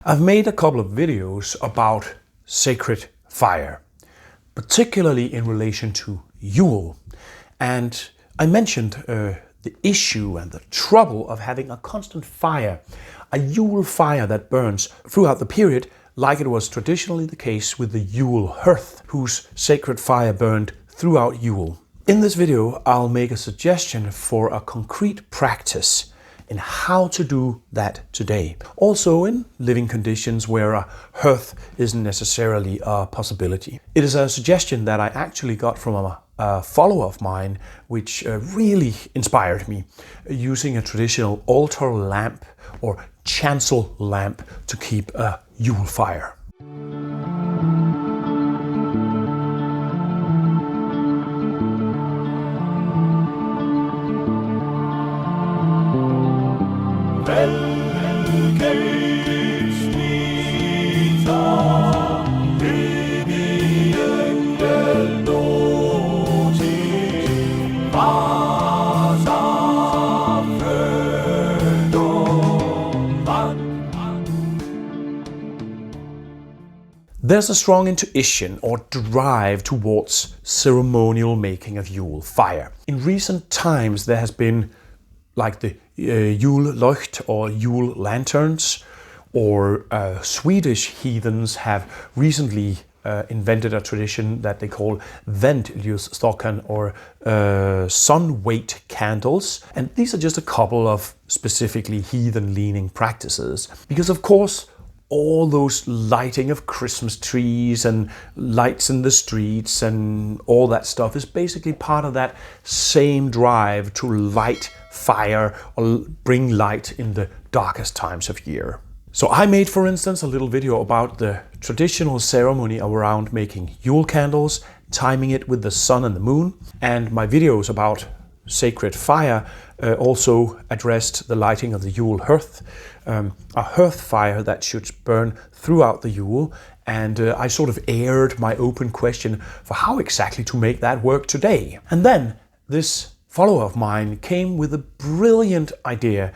I've made a couple of videos about sacred fire, particularly in relation to Yule. And I mentioned the issue and the trouble of having a constant fire, a Yule fire that burns throughout the period, like it was traditionally the case with the Yule hearth, whose sacred fire burned throughout Yule. In this video, I'll make a suggestion for a concrete practice in how to do that today. Also in living conditions where a hearth isn't necessarily a possibility. It is a suggestion that I actually got from a follower of mine, which really inspired me, using a traditional altar lamp or chancel lamp to keep a Yule fire. There's a strong intuition or drive towards ceremonial making of Yule fire. In recent times there has been like the Julleucht or Yule lanterns, or Swedish heathens have recently invented a tradition that they call ventljusstaken or sun-weight candles. And these are just a couple of specifically heathen-leaning practices. Because of course, all those lighting of Christmas trees and lights in the streets and all that stuff is basically part of that same drive to light fire or bring light in the darkest times of year. So I made, for instance, a little video about the traditional ceremony around making Yule candles, timing it with the sun and the moon, and my videos about sacred fire also addressed the lighting of the Yule hearth, a hearth fire that should burn throughout the Yule, and I sort of aired my open question for how exactly to make that work today. And then this follower of mine came with a brilliant idea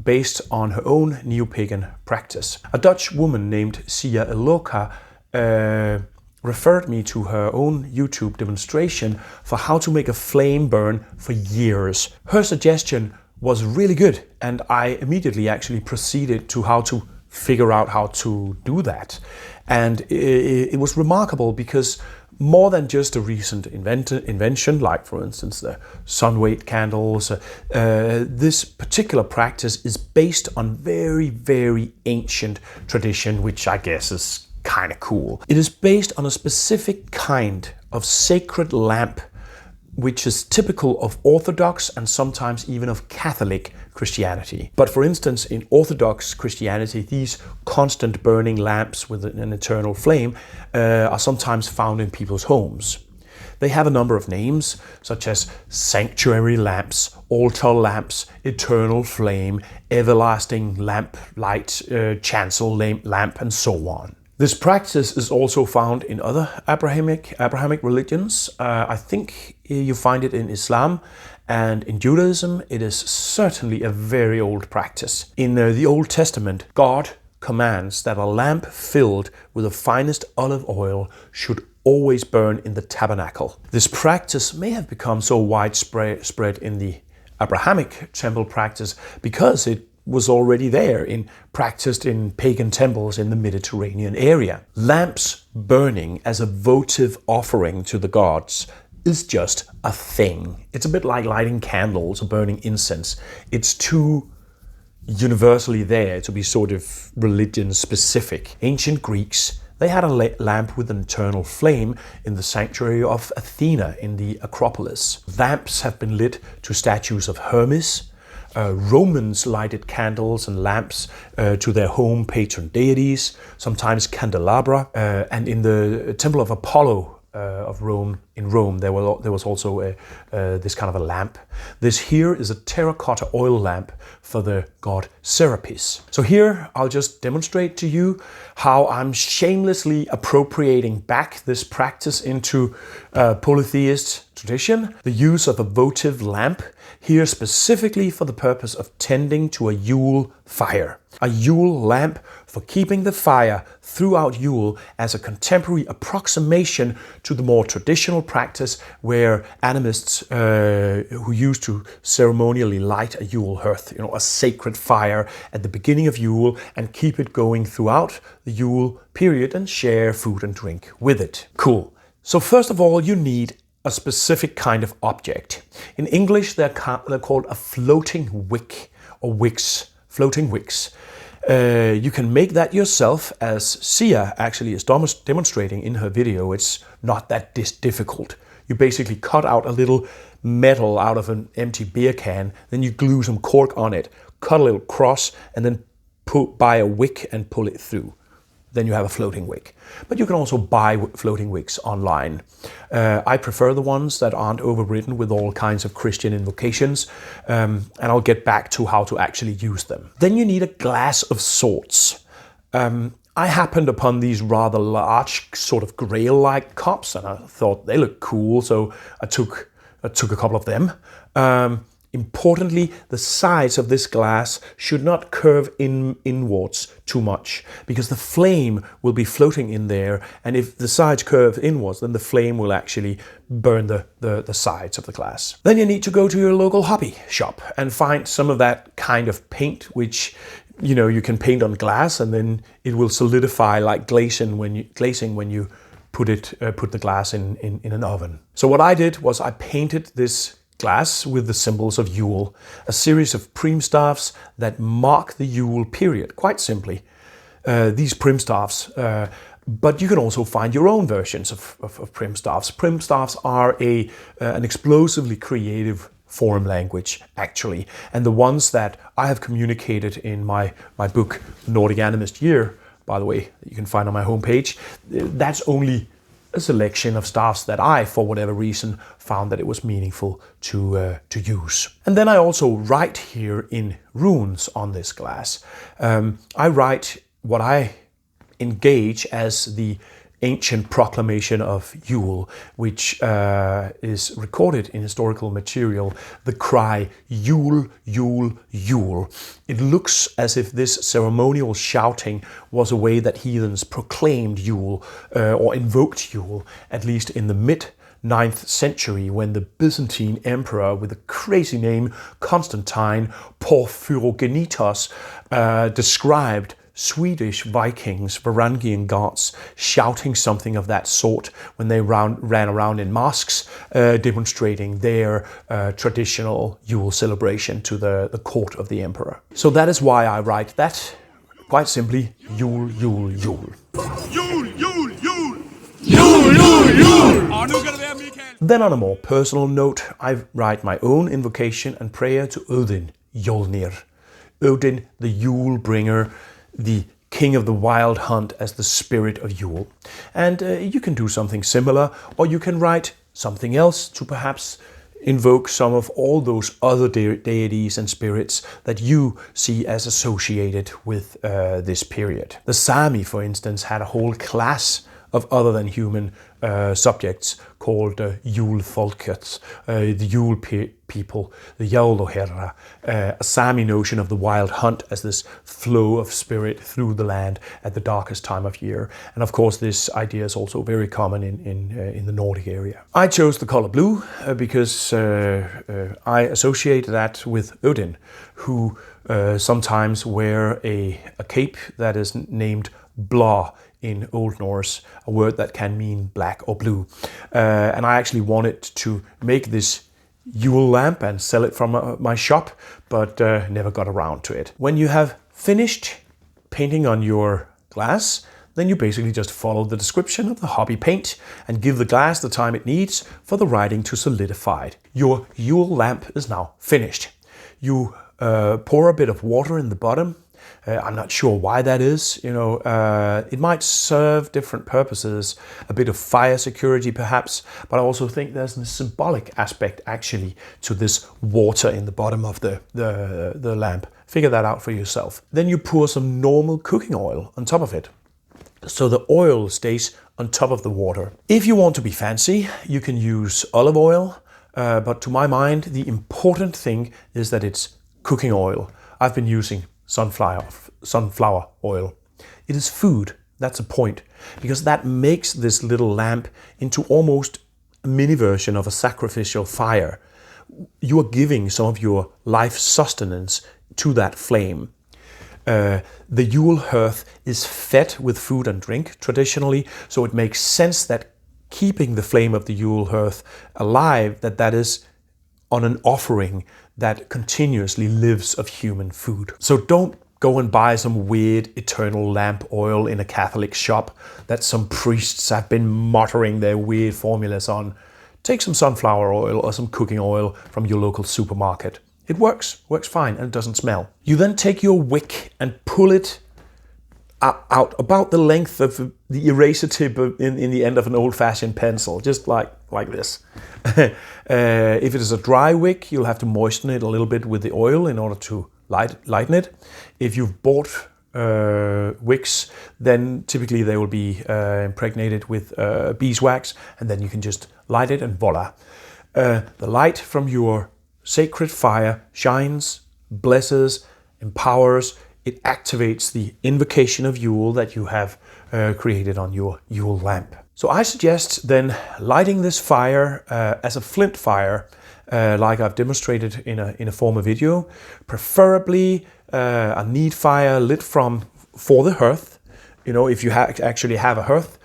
based on her own neo-pagan practice. A Dutch woman named Sia Eloka referred me to her own YouTube demonstration for how to make a flame burn for years. Her suggestion was really good, and I immediately actually proceeded to how to figure out how to do that. And it was remarkable because more than just a recent invention, like for instance the sun-weight candles, this particular practice is based on very, very ancient tradition, which I guess is kind of cool. It is based on a specific kind of sacred lamp, which is typical of Orthodox and sometimes even of Catholic Christianity. But for instance, in Orthodox Christianity, these constant burning lamps with an eternal flame are sometimes found in people's homes. They have a number of names, such as sanctuary lamps, altar lamps, eternal flame, everlasting lamp light, chancel lamp, and so on. This practice is also found in other Abrahamic religions. I think you find it in Islam, and in Judaism it is certainly a very old practice. In the Old Testament, God commands that a lamp filled with the finest olive oil should always burn in the tabernacle. This practice may have become so widespread in the Abrahamic temple practice because it was already there, practiced in pagan temples in the Mediterranean area. Lamps burning as a votive offering to the gods is just a thing. It's a bit like lighting candles or burning incense. It's too universally there to be sort of religion specific. Ancient Greeks, they had a lamp with an eternal flame in the sanctuary of Athena in the Acropolis. Lamps have been lit to statues of Hermes. Romans lighted candles and lamps to their home patron deities, sometimes candelabra. And in the Temple of Apollo of Rome, in Rome, there was also this kind of a lamp. This here is a terracotta oil lamp for the god Serapis. So here I'll just demonstrate to you how I'm shamelessly appropriating back this practice into polytheist tradition, the use of a votive lamp, here specifically for the purpose of tending to a Yule fire. A Yule lamp for keeping the fire throughout Yule as a contemporary approximation to the more traditional practice where animists who used to ceremonially light a Yule hearth, a sacred fire at the beginning of Yule and keep it going throughout the Yule period and share food and drink with it. Cool. So first of all, you need a specific kind of object. In English, they're called a floating wick or wicks, floating wicks. You can make that yourself, as Sia actually is demonstrating in her video. It's not that difficult. You basically cut out a little metal out of an empty beer can, then you glue some cork on it, cut a little cross, and then buy a wick and pull it through. Then you have a floating wick. But you can also buy floating wicks online. I prefer the ones that aren't overridden with all kinds of Christian invocations, and I'll get back to how to actually use them. Then you need a glass of sorts. I happened upon these rather large, sort of grail-like cups, and I thought they looked cool, so I took a couple of them. Importantly, the sides of this glass should not curve inwards too much, because the flame will be floating in there, and if the sides curve inwards, then the flame will actually burn the sides of the glass. Then you need to go to your local hobby shop and find some of that kind of paint, which you can paint on glass, and then it will solidify like glazing when you put the glass in an oven. So what I did was I painted this glass with the symbols of Yule, a series of primstaffs that mark the Yule period, quite simply. These primstaffs, but you can also find your own versions of primstaffs. Primstaffs are an explosively creative form language, actually, and the ones that I have communicated in my book, Nordic Animist Year, by the way, that you can find on my homepage, that's only a selection of staffs that I, for whatever reason, found that it was meaningful to use. And then I also write here in runes on this glass. I write what I engage as the ancient proclamation of Yule, which is recorded in historical material, the cry Yule, Yule, Yule. It looks as if this ceremonial shouting was a way that heathens proclaimed Yule or invoked Yule, at least in the mid-9th century, when the Byzantine emperor with a crazy name, Constantine Porphyrogenitos, described Swedish Vikings, Varangian gods, shouting something of that sort when they ran around in masks, demonstrating their traditional Yule celebration to the court of the emperor. So that is why I write that, quite simply, Yule, Yule, Yule. Yule, Yule, Yule! Yule, Yule, Yule! Then on a more personal note, I write my own invocation and prayer to Odin, Yolnir. Odin, the Yule bringer, the king of the wild hunt, as the spirit of Yule. And you can do something similar, or you can write something else to perhaps invoke some of all those other deities and spirits that you see as associated with this period. The Sami, for instance, had a whole class of other than human subjects called Julefolket, the Yule people, the Julleucht, a Sami notion of the wild hunt as this flow of spirit through the land at the darkest time of year. And of course, this idea is also very common in the Nordic area. I chose the color blue because I associate that with Odin, who sometimes wear a cape that is named Blå in Old Norse, a word that can mean black or blue. And I actually wanted to make this Yule lamp and sell it from my shop, but never got around to it. When you have finished painting on your glass, then you basically just follow the description of the hobby paint and give the glass the time it needs for the writing to solidify. Your Yule lamp is now finished. You pour a bit of water in the bottom. I'm not sure why that is. It might serve different purposes, a bit of fire security perhaps, but I also think there's a symbolic aspect actually to this water in the bottom of the lamp. Figure that out for yourself. Then you pour some normal cooking oil on top of it, so the oil stays on top of the water. If you want to be fancy, you can use olive oil, but to my mind, the important thing is that it's cooking oil. I've been using sunflower oil. It is food, that's a point, because that makes this little lamp into almost a mini version of a sacrificial fire. You are giving some of your life sustenance to that flame. The Yule hearth is fed with food and drink traditionally, so it makes sense that keeping the flame of the Yule hearth alive, that is on an offering that continuously lives of human food. So don't go and buy some weird eternal lamp oil in a Catholic shop that some priests have been muttering their weird formulas on. Take some sunflower oil or some cooking oil from your local supermarket. It works fine, and it doesn't smell. You then take your wick and pull it out about the length of the eraser tip in the end of an old-fashioned pencil, just like this. If it is a dry wick, you'll have to moisten it a little bit with the oil in order to lighten it. If you've bought wicks, then typically they will be impregnated with beeswax, and then you can just light it and voila. The light from your sacred fire shines, blesses, empowers. It activates the invocation of Yule that you have created on your Yule lamp. So I suggest then lighting this fire as a flint fire, like I've demonstrated in a former video, preferably a neat fire lit for the hearth, if you actually have a hearth.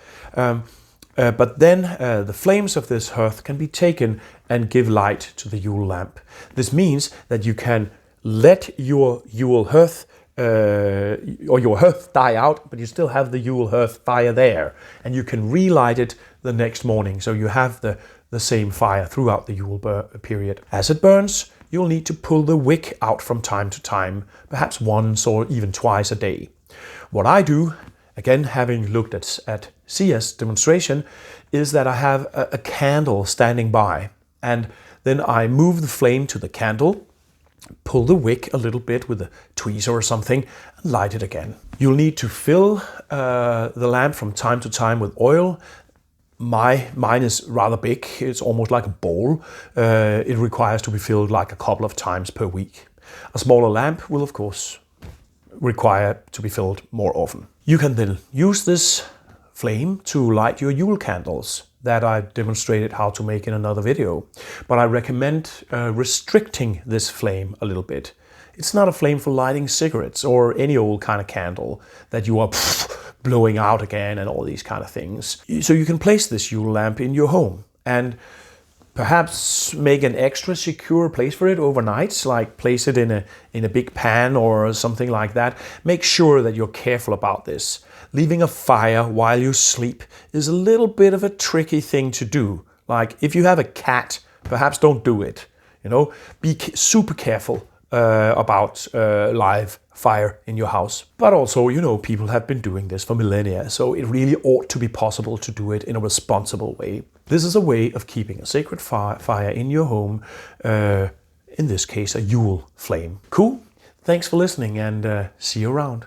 But then the flames of this hearth can be taken and give light to the Yule lamp. This means that you can let your Yule hearth or your hearth die out, but you still have the Yule hearth fire there, and you can relight it the next morning, so you have the same fire throughout the Yule period. As it burns, you'll need to pull the wick out from time to time, perhaps once or even twice a day. What I do, again having looked at Sia's demonstration, is that I have a candle standing by, and then I move the flame to the candle, pull the wick a little bit with a tweezer or something, and light it again. You'll need to fill the lamp from time to time with oil. Mine is rather big, it's almost like a bowl. It requires to be filled like a couple of times per week. A smaller lamp will of course require to be filled more often. You can then use this flame to light your Yule candles that I demonstrated how to make in another video. But I recommend restricting this flame a little bit. It's not a flame for lighting cigarettes or any old kind of candle that you are blowing out again and all these kind of things. So you can place this Yule lamp in your home and perhaps make an extra secure place for it overnight, like place it in a big pan or something like that. Make sure that you're careful about this. Leaving a fire while you sleep is a little bit of a tricky thing to do. Like if you have a cat, perhaps don't do it. Be super careful about live fire in your house. But also, people have been doing this for millennia, so it really ought to be possible to do it in a responsible way. This is a way of keeping a sacred fire in your home, in this case a Yule flame. Cool, thanks for listening, and see you around.